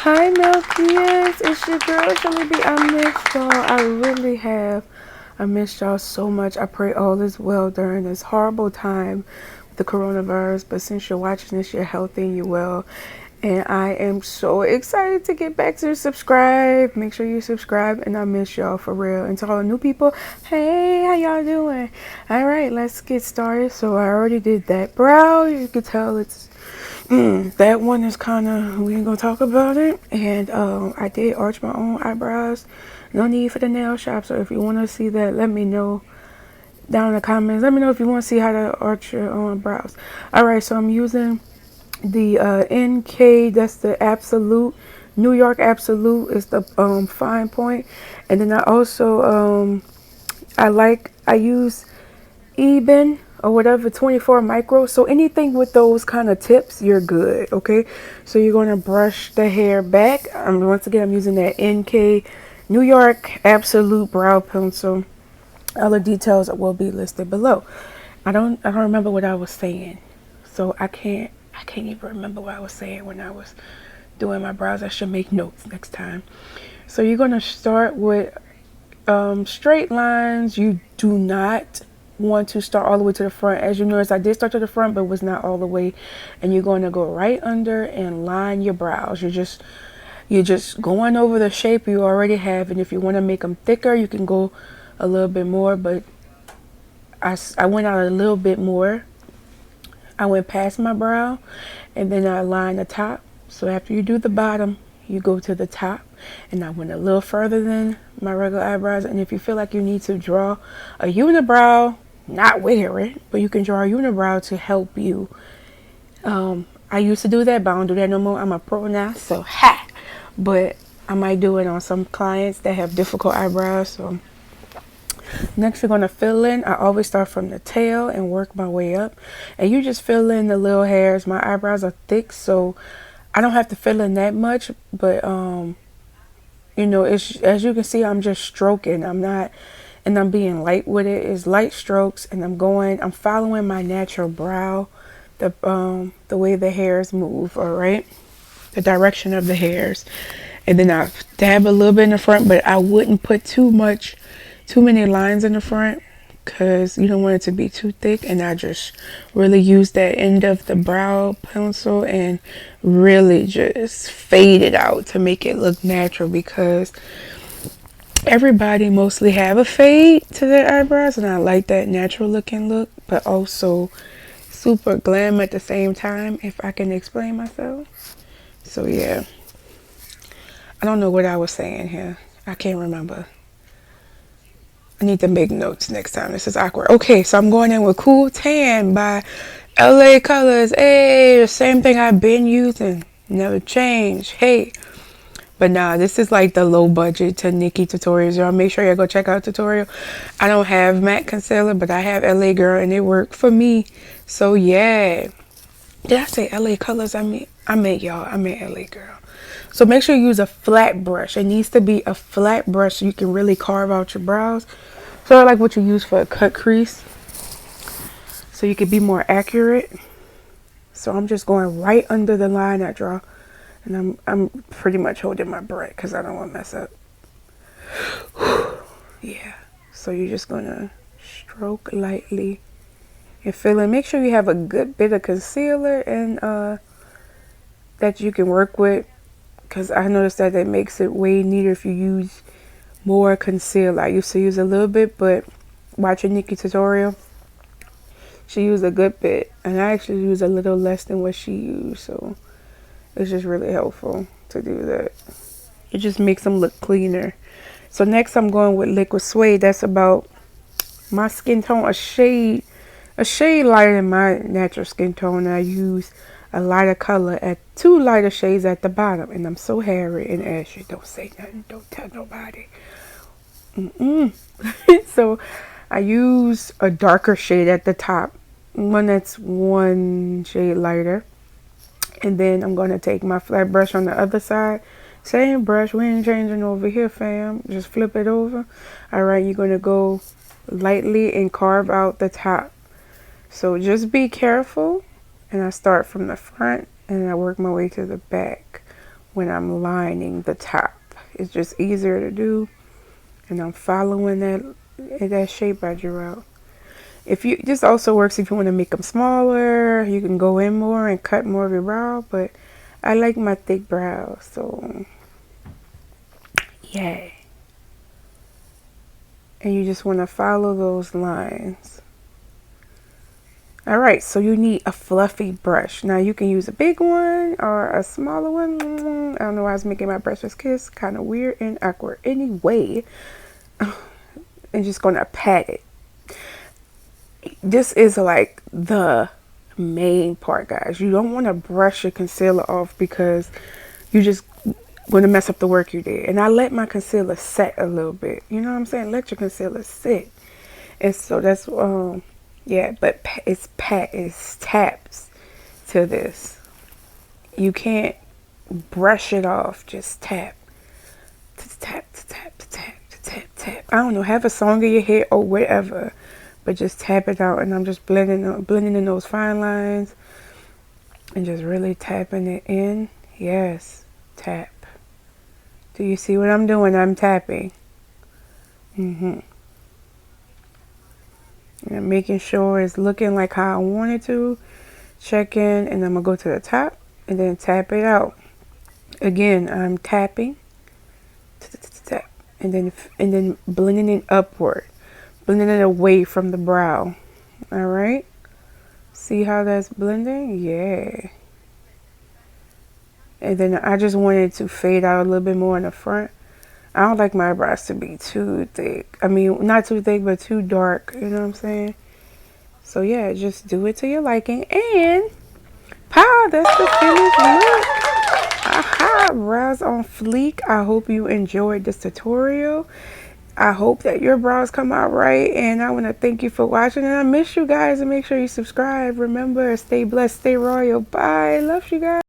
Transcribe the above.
Hi Malkias, it's your girl Shelly. I missed y'all. I really have. I missed y'all so much. I pray all is well during this horrible time with the coronavirus. But since you're watching this, you're healthy and you're well. And I am so excited to get back to subscribe. Make sure you subscribe. And I miss y'all for real. And to all the new people, hey, how y'all doing? Alright, let's get started. So I already did that brow. You can tell it's that one is kind of, we ain't gonna talk about it. And I did arch my own eyebrows. No need for the nail shop. So if you want to see that, let me know down in the comments. Let me know if you want to see how to arch your own brows. All right, so I'm using the NK. That's the Absolute. New York Absolute is the fine point. And then I also I use Eben or whatever 24 micro. So anything with those kind of tips, you're good. Okay, so you're going to brush the hair back. Once again, I'm using that NK New York Absolute brow pencil. All the details will be listed below. I don't remember what I was saying, so I can't even remember what I was saying when I was doing my brows. I should make notes next time. So you're going to start with straight lines. You do not want to start all the way to the front. As you notice, I did start to the front, but was not all the way. And you're going to go right under and line your brows. You're just going over the shape you already have. And if you want to make them thicker, you can go a little bit more. But I went out a little bit more. I went past my brow, and then I lined the top. So after you do the bottom, you go to the top, and I went a little further than my regular eyebrows. And if you feel like you need to draw a unibrow, not wear it, but you can draw a unibrow to help you. I used to do that, but I don't do that no more. I'm a pro now, so ha! But I might do it on some clients that have difficult eyebrows. So next you're going to fill in. I always start from the tail and work my way up. And you just fill in the little hairs. My eyebrows are thick, so I don't have to fill in that much. But, you know, it's, as you can see, I'm just stroking. I'm being light with it. It's light strokes, and I'm following my natural brow, the way the hairs move, all right? The direction of the hairs. And then I dab a little bit in the front, but I wouldn't put too many lines in the front because you don't want it to be too thick. And I just really use that end of the brow pencil and really just fade it out to make it look natural, because everybody mostly have a fade to their eyebrows, and I like that natural looking look, but also super glam at the same time, if I can explain myself. So yeah, I don't know what I was saying here. I can't remember. I need to make notes next time. This is awkward. Okay, so I'm going in with Cool Tan by LA Colors. Hey, the same thing I've been using. Never changed. Hey. But nah, this is like the low budget to Nikki tutorials. Y'all make sure y'all go check out tutorial. I don't have matte concealer, but I have LA Girl, and it worked for me. So yeah. Did I say LA Colors? I meant LA Girl. So make sure you use a flat brush. It needs to be a flat brush so you can really carve out your brows. Sort of like what you use for a cut crease, so you can be more accurate. So I'm just going right under the line I draw. And I'm pretty much holding my breath because I don't want to mess up. Yeah. So you're just going to stroke lightly and fill in. Make sure you have a good bit of concealer and that you can work with, because I noticed that makes it way neater if you use more concealer. I used to use a little bit, but watching Nikki tutorial, she used a good bit, and I actually use a little less than what she used. So it's just really helpful to do that. It just makes them look cleaner. So next I'm going with Liquid Suede. That's about my skin tone, a shade lighter than my natural skin tone. And I use a lighter color at 2 lighter shades at the bottom. And I'm so hairy and ashy. Don't say nothing. Don't tell nobody. So I use a darker shade at the top. One that's 1 shade lighter. And then I'm going to take my flat brush on the other side. Same brush. We ain't changing over here, fam. Just flip it over. Alright, you're going to go lightly and carve out the top. So just be careful. And I start from the front and I work my way to the back. when I'm lining the top. It's just easier to do, and I'm following that shape I drew out. This also works if you want to make them smaller. You can go in more and cut more of your brow, but I like my thick brows, so yeah. And you just want to follow those lines. Alright, so you need a fluffy brush. Now you can use a big one or a smaller one. I don't know why I was making my brushless kiss. Kind of weird and awkward. Anyway, I'm just going to pat it. This is like the main part, guys. You don't want to brush your concealer off because you just going to mess up the work you did. And I let my concealer set a little bit. You know what I'm saying? Let your concealer sit. And so that's yeah, but it's taps to this. You can't brush it off. Just tap. Tap, tap, tap, tap, tap. I don't know. Have a song in your head or whatever, but just tap it out. And I'm just blending in those fine lines and just really tapping it in. Yes, tap. Do you see what I'm doing? I'm tapping. And making sure it's looking like how I want it to. Check in, and I'm gonna go to the top and then tap it out. Again, I'm tapping, tap, and then blending it upward, blending it away from the brow. All right. See how that's blending? Yeah. And then I just wanted to fade out a little bit more in the front. I don't like my eyebrows to be too thick. I mean, not too thick, but too dark. You know what I'm saying? So yeah, just do it to your liking. And pow, that's the finished look. Aha, brows on fleek. I hope you enjoyed this tutorial. I hope that your brows come out right. And I want to thank you for watching. And I miss you guys. And make sure you subscribe. Remember, stay blessed, stay royal. Bye. Love you guys.